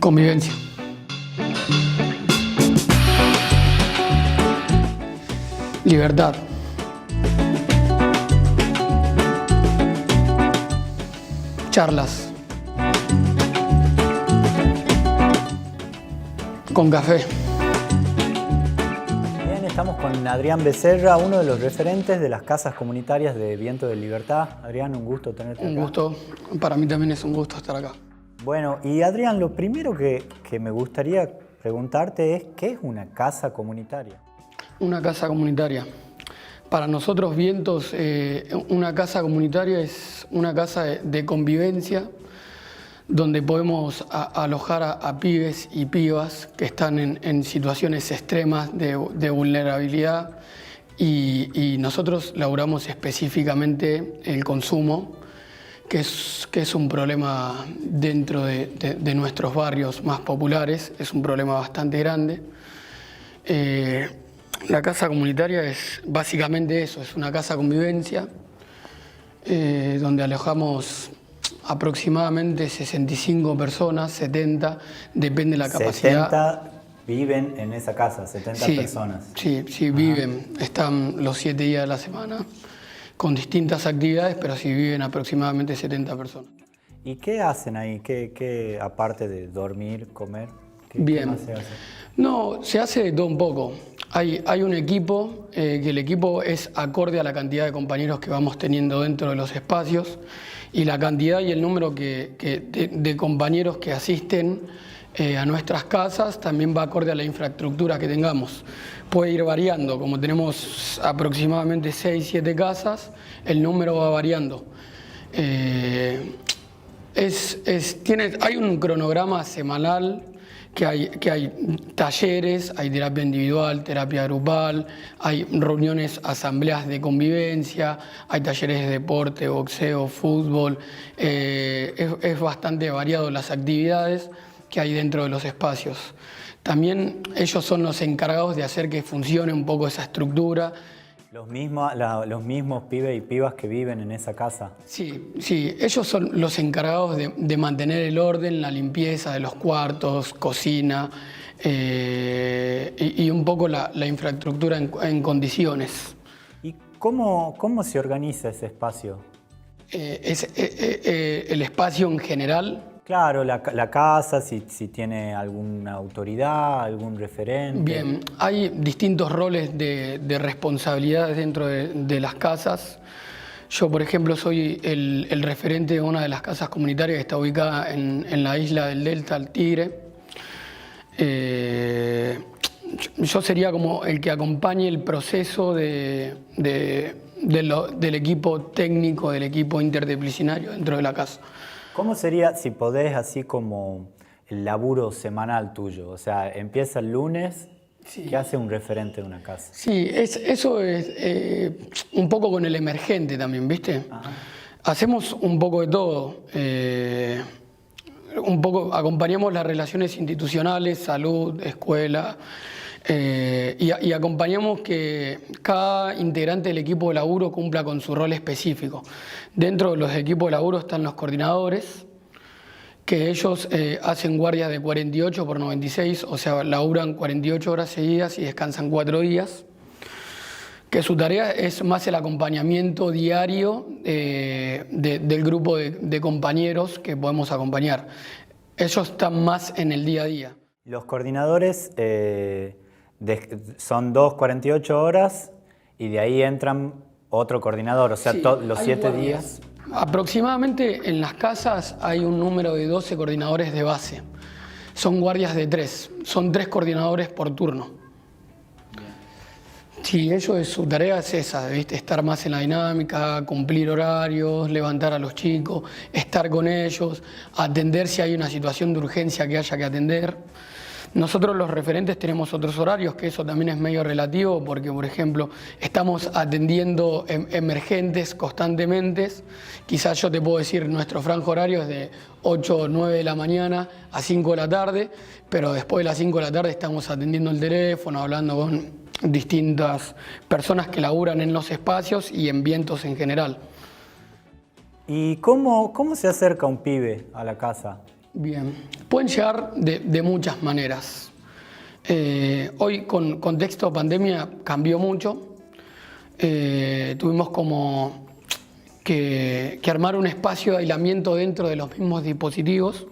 Convivencia. Libertad. Charlas. Con café. Bien, estamos con Adrián Becerra, uno de los referentes de las casas comunitarias de Viento de Libertad. Adrián, un gusto tenerte acá. Un gusto. Para mí también es un gusto estar acá. Bueno, y Adrián, lo primero que me gustaría preguntarte es, ¿qué es una casa comunitaria? Una casa comunitaria. Para nosotros, Vientos, una casa comunitaria es una casa de convivencia donde podemos alojar a pibes y pibas que están en situaciones extremas de vulnerabilidad y nosotros laburamos específicamente el consumo, que es un problema dentro de nuestros barrios más populares, es un problema bastante grande. La casa comunitaria es básicamente eso, es una casa convivencia donde alojamos aproximadamente 65 personas, 70, depende de la capacidad. 70 viven en esa casa, 70 personas. Sí, viven, están los 7 días de la semana con distintas actividades, pero sí viven aproximadamente 70 personas. ¿Y qué hacen ahí? ¿Qué aparte de dormir, comer? Bien. ¿Qué más se hace? No, se hace de todo un poco. Hay un equipo, que el equipo es acorde a la cantidad de compañeros que vamos teniendo dentro de los espacios y la cantidad y el número de compañeros que asisten a nuestras casas también va acorde a la infraestructura que tengamos. Puede ir variando, como tenemos aproximadamente 6-7 casas, el número va variando. Hay un cronograma semanal que hay talleres, hay terapia individual, terapia grupal, hay reuniones, asambleas de convivencia, hay talleres de deporte, boxeo, fútbol. Es bastante variado las actividades que hay dentro de los espacios. También ellos son los encargados de hacer que funcione un poco esa estructura. Los mismos pibes y pibas que viven en esa casa. Sí, ellos son los encargados de mantener el orden, la limpieza de los cuartos, cocina y un poco la infraestructura en condiciones. ¿Y cómo se organiza ese espacio? El espacio en general. Claro, la casa, si tiene alguna autoridad, algún referente. Bien, hay distintos roles de responsabilidades dentro de las casas. Yo, por ejemplo, soy el referente de una de las casas comunitarias que está ubicada en la isla del Delta, el Tigre. Yo sería como el que acompañe el proceso del equipo técnico, del equipo interdisciplinario dentro de la casa. ¿Cómo sería, si podés, así como el laburo semanal tuyo? O sea, empieza el lunes, sí. ¿Qué hace un referente de una casa? Sí, eso es un poco con el emergente también, ¿viste? Ajá. Hacemos un poco de todo. Acompañamos las relaciones institucionales, salud, escuela, y acompañamos que cada integrante del equipo de laburo cumpla con su rol específico. Dentro de los equipos de laburo están los coordinadores, que ellos hacen guardias de 48 por 96, o sea, laburan 48 horas seguidas y descansan 4 días, que su tarea es más el acompañamiento diario del grupo de compañeros que podemos acompañar. Ellos están más en el día a día. Los coordinadores son 2 48 horas y de ahí entran otro coordinador, o sea, sí, los 7 días. Aproximadamente en las casas hay un número de 12 coordinadores de base. Son guardias de 3, son 3 coordinadores por turno. Sí, su tarea es esa, ¿viste? Estar más en la dinámica, cumplir horarios, levantar a los chicos, estar con ellos, atender si hay una situación de urgencia que haya que atender. Nosotros los referentes tenemos otros horarios, que eso también es medio relativo, porque por ejemplo estamos atendiendo emergentes constantemente. Quizás yo te puedo decir, nuestro franja horario es de 8 o 9 de la mañana a 5 de la tarde, pero después de las 5 de la tarde estamos atendiendo el teléfono, hablando distintas personas que laburan en los espacios y en vientos en general. ¿Y cómo se acerca un pibe a la casa? Bien, pueden llegar de muchas maneras. Hoy con contexto pandemia cambió mucho. Tuvimos como que armar un espacio de aislamiento dentro de los mismos dispositivos.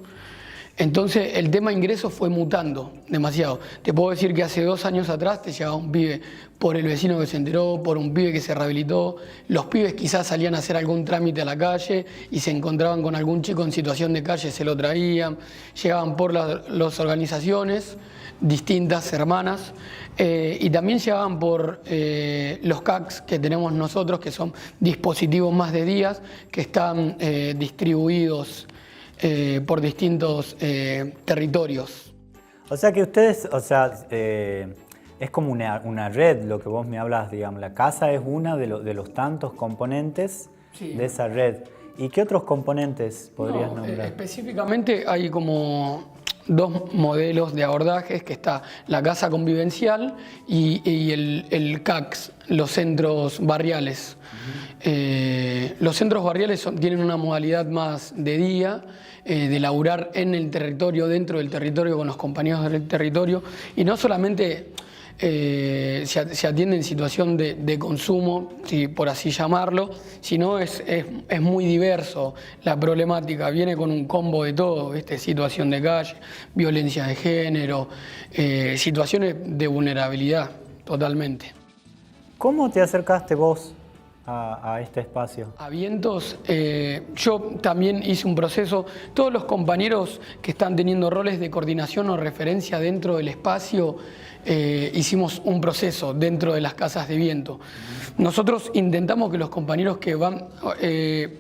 Entonces el tema ingreso fue mutando demasiado. Te puedo decir que hace 2 años atrás te llegaba un pibe por el vecino que se enteró, por un pibe que se rehabilitó. Los pibes quizás salían a hacer algún trámite a la calle y se encontraban con algún chico en situación de calle, se lo traían. Llegaban por las organizaciones, distintas hermanas, y también llegaban por los CACs que tenemos nosotros, que son dispositivos más de días, que están distribuidos por distintos territorios. O sea que ustedes, es como una red lo que vos me hablas, digamos. La casa es una de los tantos componentes de esa red. ¿Y qué otros componentes podrías nombrar? Específicamente hay como 2 modelos de abordajes, que está la casa convivencial y el CACS, los centros barriales. Los centros barriales tienen una modalidad más de día, de laburar en el territorio, dentro del territorio, con los compañeros del territorio, y no solamente se atiende en situación de consumo, si por así llamarlo, sino es muy diverso la problemática, viene con un combo de todo, situación de calle, violencia de género, situaciones de vulnerabilidad, totalmente. ¿Cómo te acercaste vos a este espacio? A Vientos, yo también hice un proceso. Todos los compañeros que están teniendo roles de coordinación o referencia dentro del espacio, hicimos un proceso dentro de las casas de viento. Nosotros intentamos que los compañeros que van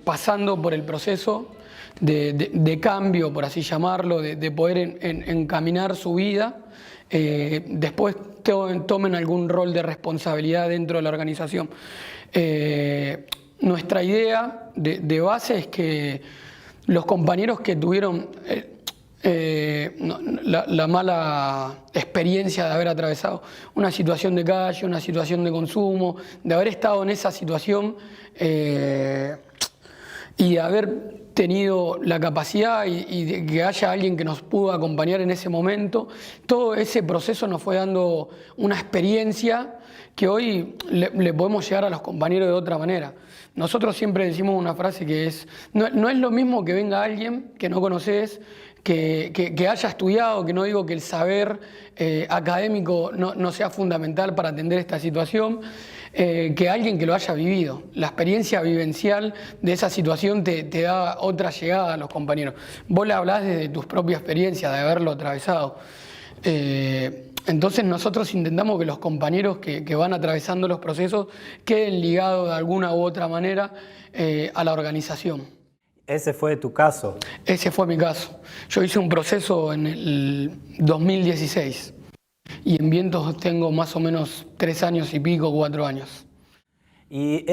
pasando por el proceso de cambio, por así llamarlo, de poder encaminar su vida, después tomen algún rol de responsabilidad dentro de la organización. Nuestra idea de base es que los compañeros que tuvieron la mala experiencia de haber atravesado una situación de calle, una situación de consumo, de haber estado en esa situación y de haber tenido la capacidad y de que haya alguien que nos pudo acompañar en ese momento, todo ese proceso nos fue dando una experiencia que hoy le podemos llegar a los compañeros de otra manera. Nosotros siempre decimos una frase que es, no es lo mismo que venga alguien que no conoces, que haya estudiado, que no digo que el saber académico no sea fundamental para atender esta situación, que alguien que lo haya vivido. La experiencia vivencial de esa situación te da otra llegada a los compañeros. Vos le hablás desde tus propias experiencias, de haberlo atravesado. Entonces nosotros intentamos que los compañeros que van atravesando los procesos queden ligados de alguna u otra manera a la organización. ¿Ese fue tu caso? Ese fue mi caso. Yo hice un proceso en el 2016 y en Vientos tengo más o menos 3 años y pico, 4 años. Y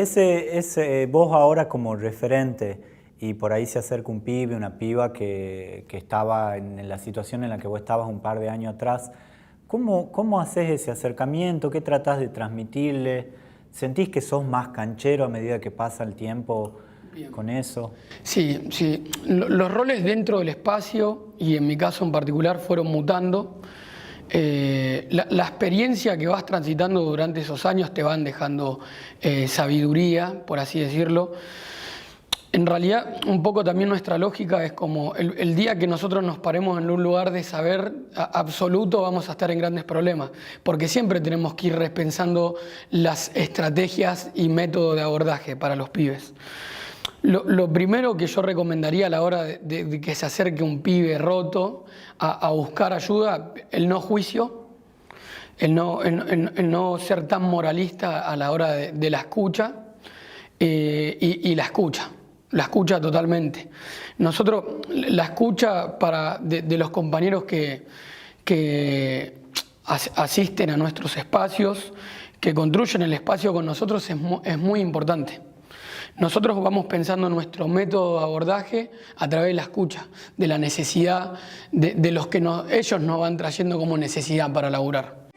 vos ahora como referente, y por ahí se acerca un pibe, una piba que estaba en la situación en la que vos estabas un par de años atrás, ¿cómo haces ese acercamiento? ¿Qué tratás de transmitirle? ¿Sentís que sos más canchero a medida que pasa el tiempo? Bien. Con eso. Sí. Los roles dentro del espacio, y en mi caso en particular, fueron mutando. La experiencia que vas transitando durante esos años te van dejando sabiduría, por así decirlo. En realidad, un poco también nuestra lógica es como el día que nosotros nos paremos en un lugar de saber absoluto, vamos a estar en grandes problemas, porque siempre tenemos que ir repensando las estrategias y métodos de abordaje para los pibes. Lo primero que yo recomendaría a la hora de que se acerque un pibe roto a buscar ayuda, el no juicio, el no ser tan moralista a la hora de la escucha y la escucha totalmente. Nosotros, la escucha de los compañeros que asisten a nuestros espacios, que construyen el espacio con nosotros, es muy importante. Nosotros vamos pensando en nuestro método de abordaje a través de la escucha, de la necesidad, de los que ellos nos van trayendo como necesidad para laburar.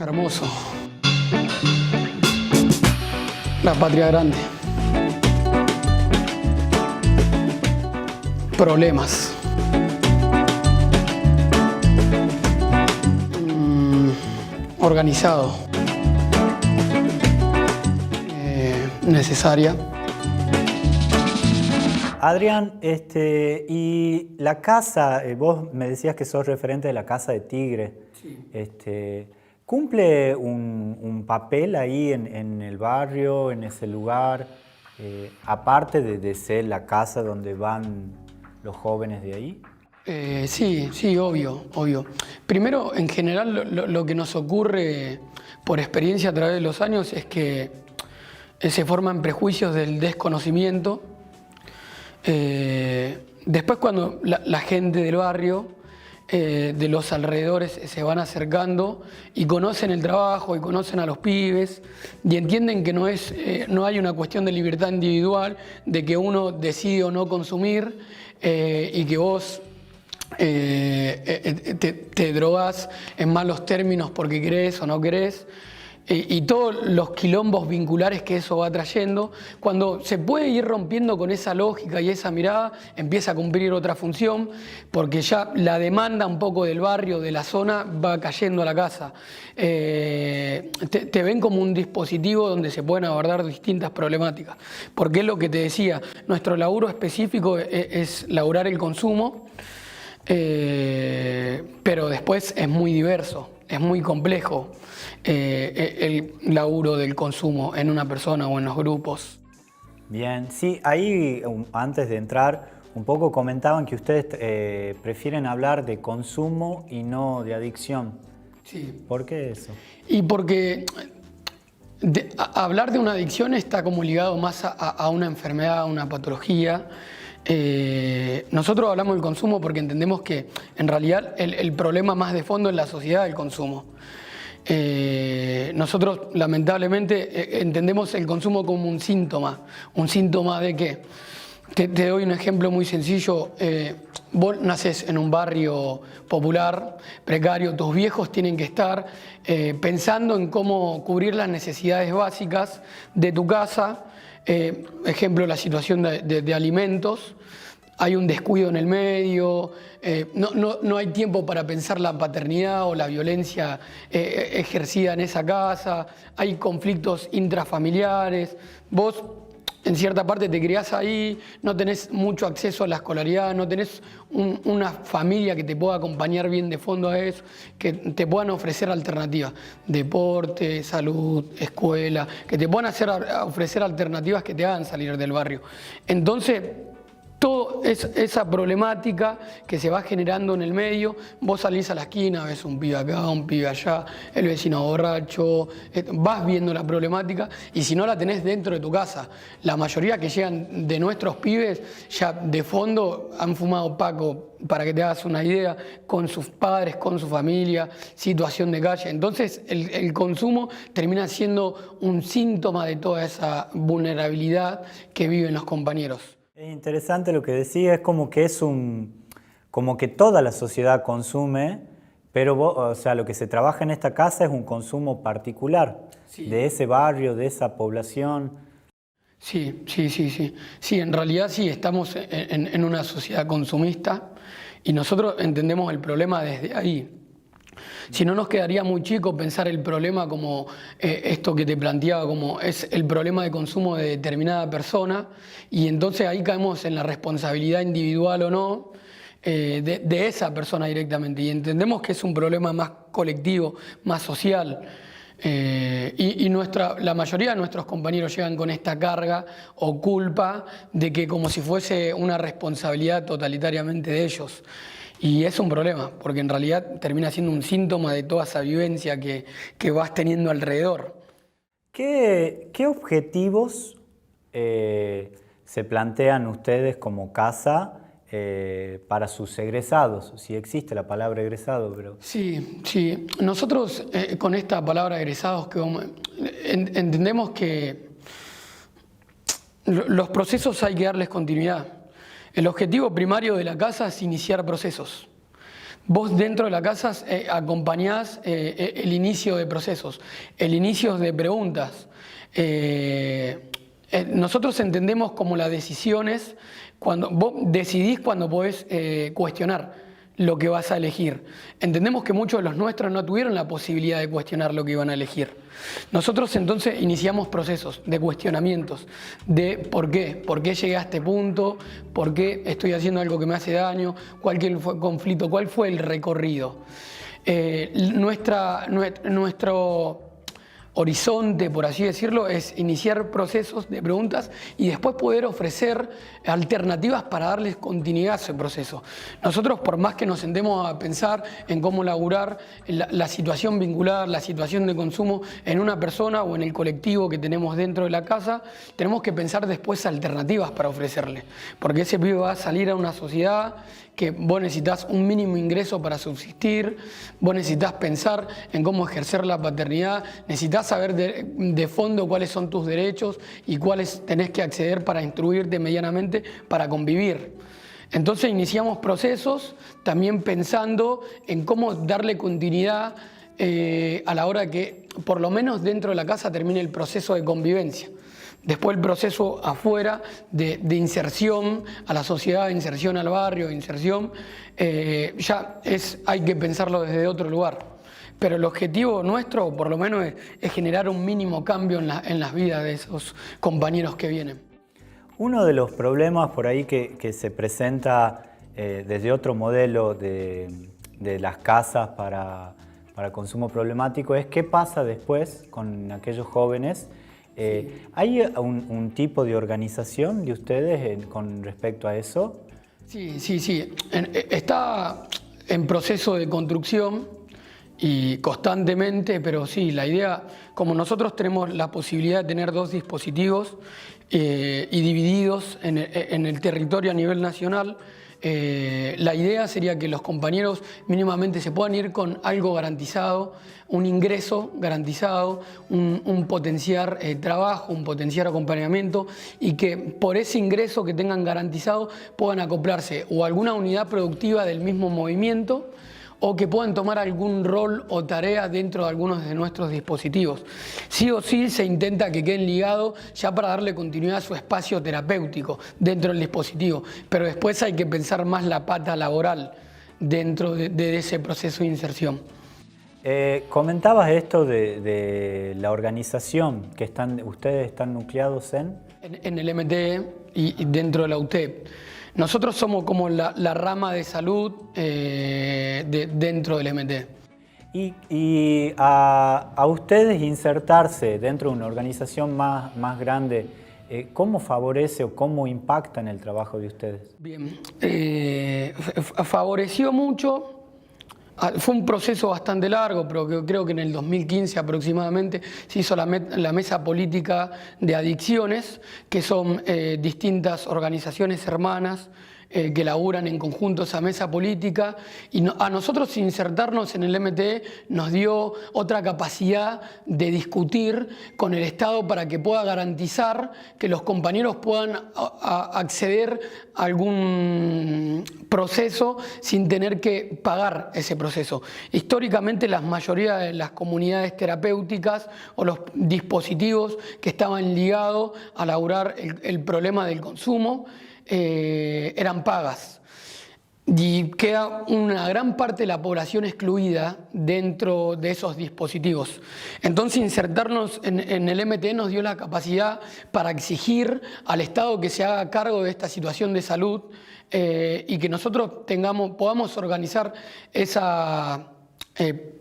Hermoso. La patria grande. Problemas. Organizado. Necesaria. Adrián, y la casa, vos me decías que sos referente de la Casa de Tigre. Sí. ¿Cumple un papel ahí en el barrio, en ese lugar, aparte de ser la casa donde van los jóvenes de ahí? Sí, obvio. Primero, en general, lo que nos ocurre por experiencia a través de los años es que se forman prejuicios del desconocimiento. Después, cuando la gente del barrio, de los alrededores, se van acercando y conocen el trabajo y conocen a los pibes y entienden que no hay una cuestión de libertad individual, de que uno decide o no consumir y que vos te drogás en malos términos porque querés o no querés. Y todos los quilombos vinculares que eso va trayendo, cuando se puede ir rompiendo con esa lógica y esa mirada, empieza a cumplir otra función, porque ya la demanda un poco del barrio, de la zona, va cayendo a la casa. Te ven como un dispositivo donde se pueden abordar distintas problemáticas, porque es lo que te decía, nuestro laburo específico es laburar el consumo, pero después es muy diverso, es muy complejo. El laburo del consumo en una persona o en los grupos. Bien, sí, ahí antes de entrar un poco comentaban que ustedes prefieren hablar de consumo y no de adicción. Sí. ¿Por qué eso? Y porque hablar de una adicción está como ligado más a una enfermedad, a una patología. Nosotros hablamos del consumo porque entendemos que en realidad el problema más de fondo es la sociedad del consumo. Nosotros lamentablemente entendemos el consumo como un síntoma de qué. Te doy un ejemplo muy sencillo. Vos nacés en un barrio popular, precario, tus viejos tienen que estar pensando en cómo cubrir las necesidades básicas de tu casa. Ejemplo, la situación de alimentos. Hay un descuido en el medio, no hay tiempo para pensar la paternidad o la violencia ejercida en esa casa, hay conflictos intrafamiliares, vos en cierta parte te criás ahí, no tenés mucho acceso a la escolaridad, no tenés una familia que te pueda acompañar bien de fondo a eso, que te puedan ofrecer alternativas, deporte, salud, escuela, que te puedan ofrecer alternativas que te hagan salir del barrio. Entonces, toda esa problemática que se va generando en el medio, vos salís a la esquina, ves un pibe acá, un pibe allá, el vecino borracho, vas viendo la problemática y si no la tenés dentro de tu casa. La mayoría que llegan de nuestros pibes ya de fondo han fumado paco, para que te hagas una idea, con sus padres, con su familia, situación de calle. Entonces el consumo termina siendo un síntoma de toda esa vulnerabilidad que viven los compañeros. Es interesante lo que decía, es como que como que toda la sociedad consume, pero o sea, lo que se trabaja en esta casa es un consumo particular, sí, de ese barrio, de esa población. Sí. Sí, en realidad sí, estamos en una sociedad consumista y nosotros entendemos el problema desde ahí. Si no, nos quedaría muy chico pensar el problema como esto que te planteaba, como es el problema de consumo de determinada persona, y entonces ahí caemos en la responsabilidad individual o no de esa persona directamente, y entendemos que es un problema más colectivo, más social. La mayoría de nuestros compañeros llegan con esta carga o culpa de que como si fuese una responsabilidad totalitariamente de ellos. Y es un problema, porque en realidad termina siendo un síntoma de toda esa vivencia que vas teniendo alrededor. ¿Qué objetivos se plantean ustedes como casa para sus egresados? Si existe la palabra egresado, pero... Sí. Nosotros con esta palabra egresados entendemos que los procesos hay que darles continuidad. El objetivo primario de la casa es iniciar procesos. Vos dentro de la casa acompañás el inicio de procesos, el inicio de preguntas. Nosotros entendemos como las decisiones, cuando vos decidís cuando podés cuestionar lo que vas a elegir. Entendemos que muchos de los nuestros no tuvieron la posibilidad de cuestionar lo que iban a elegir. Nosotros entonces iniciamos procesos de cuestionamientos, de por qué llegué a este punto, por qué estoy haciendo algo que me hace daño, cuál fue el conflicto, cuál fue el recorrido. Nuestro horizonte, por así decirlo, es iniciar procesos de preguntas y después poder ofrecer alternativas para darles continuidad a ese proceso. Nosotros, por más que nos sentemos a pensar en cómo laburar la situación vincular, la situación de consumo en una persona o en el colectivo que tenemos dentro de la casa, tenemos que pensar después alternativas para ofrecerle, porque ese pibe va a salir a una sociedad que vos necesitas un mínimo ingreso para subsistir, vos necesitas pensar en cómo ejercer la paternidad, necesitas saber de fondo cuáles son tus derechos y cuáles tenés que acceder para instruirte medianamente para convivir. Entonces iniciamos procesos también pensando en cómo darle continuidad a la hora que por lo menos dentro de la casa termine el proceso de convivencia. Después el proceso afuera de inserción a la sociedad, de inserción al barrio, de inserción, hay que pensarlo desde otro lugar. Pero el objetivo nuestro, por lo menos, es generar un mínimo cambio en las vidas de esos compañeros que vienen. Uno de los problemas por ahí que se presenta desde otro modelo de las casas para consumo problemático es qué pasa después con aquellos jóvenes. ¿Hay un tipo de organización de ustedes con respecto a eso? Sí. Está en proceso de construcción y constantemente, pero sí, la idea, como nosotros tenemos la posibilidad de tener 2 dispositivos y divididos en el territorio a nivel nacional, la idea sería que los compañeros mínimamente se puedan ir con algo garantizado, un ingreso garantizado, un potenciar trabajo, un potenciar acompañamiento y que por ese ingreso que tengan garantizado puedan acoplarse o a alguna unidad productiva del mismo movimiento o que puedan tomar algún rol o tarea dentro de algunos de nuestros dispositivos. Sí o sí se intenta que queden ligados ya para darle continuidad a su espacio terapéutico dentro del dispositivo, pero después hay que pensar más la pata laboral dentro de ese proceso de inserción. Comentabas esto de la organización que ustedes están nucleados en el MTE y dentro de la UTEP. Nosotros somos como la rama de salud dentro del MTE. Y a ustedes insertarse dentro de una organización más grande, ¿cómo favorece o cómo impacta en el trabajo de ustedes? Bien, favoreció mucho. Fue un proceso bastante largo, pero creo que en el 2015 aproximadamente se hizo la mesa política de adicciones, que son distintas organizaciones hermanas que laburan en conjunto esa mesa política, y a nosotros insertarnos en el MTE nos dio otra capacidad de discutir con el Estado para que pueda garantizar que los compañeros puedan acceder a algún proceso sin tener que pagar ese proceso. Históricamente la mayoría de las comunidades terapéuticas o los dispositivos que estaban ligados a laburar el problema del consumo eran pagas y queda una gran parte de la población excluida dentro de esos dispositivos. Entonces insertarnos en el MTE nos dio la capacidad para exigir al Estado que se haga cargo de esta situación de salud y que nosotros podamos organizar esa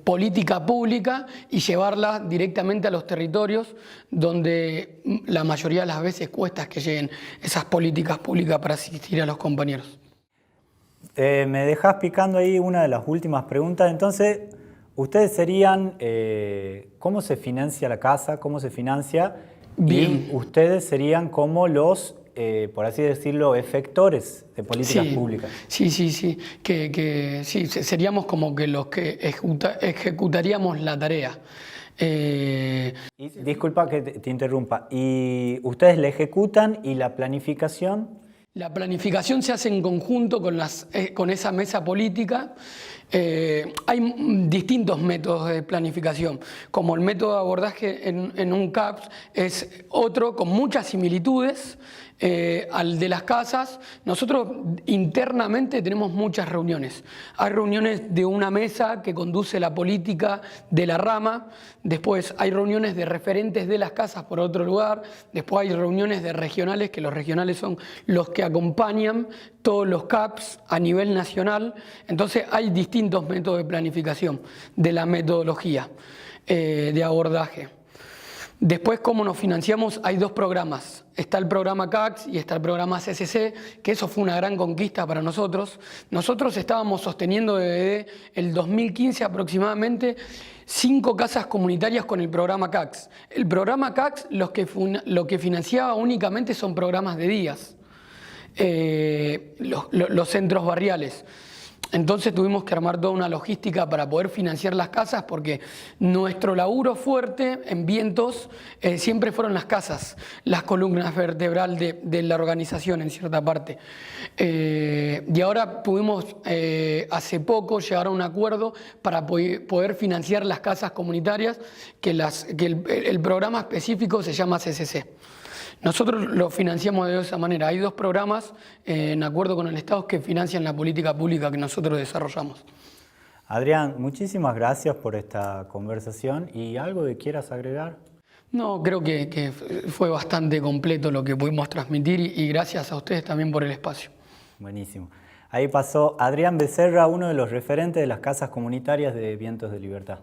política pública y llevarla directamente a los territorios donde la mayoría de las veces cuesta que lleguen esas políticas públicas para asistir a los compañeros. Me dejás picando ahí una de las últimas preguntas. Entonces, ustedes serían, ¿cómo se financia la casa? ¿Cómo se financia? Bien. Y ustedes serían como los, por así decirlo, efectores de políticas públicas. Sí. Sí, seríamos como que los que ejecutaríamos la tarea. Disculpa que te interrumpa. ¿Y ustedes la ejecutan y la planificación? La planificación se hace en conjunto con esa mesa política. Hay distintos métodos de planificación, como el método de abordaje en un CAPS es otro con muchas similitudes al de las casas. Nosotros internamente tenemos muchas reuniones. Hay reuniones de una mesa que conduce la política de la rama, después hay reuniones de referentes de las casas por otro lugar, después hay reuniones de regionales, que los regionales son los que acompañan todos los CAPS a nivel nacional. Entonces hay distintos métodos de planificación de la metodología de abordaje. Después, ¿cómo nos financiamos? Hay dos programas. Está el programa CACS y está el programa CCC, que eso fue una gran conquista para nosotros. Nosotros estábamos sosteniendo desde el 2015 aproximadamente 5 casas comunitarias con el programa CACS. El programa CACS lo que financiaba únicamente son programas de días, los centros barriales. Entonces tuvimos que armar toda una logística para poder financiar las casas, porque nuestro laburo fuerte en Vientos siempre fueron las casas, las columnas vertebrales de la organización en cierta parte. Y ahora pudimos hace poco llegar a un acuerdo para poder financiar las casas comunitarias, que el programa específico se llama CCC. Nosotros lo financiamos de esa manera. Hay dos programas en acuerdo con el Estado que financian la política pública que nosotros desarrollamos. Adrián, muchísimas gracias por esta conversación. ¿Y algo que quieras agregar? No, creo que fue bastante completo lo que pudimos transmitir y gracias a ustedes también por el espacio. Buenísimo. Ahí pasó Adrián Becerra, uno de los referentes de las casas comunitarias de Vientos de Libertad.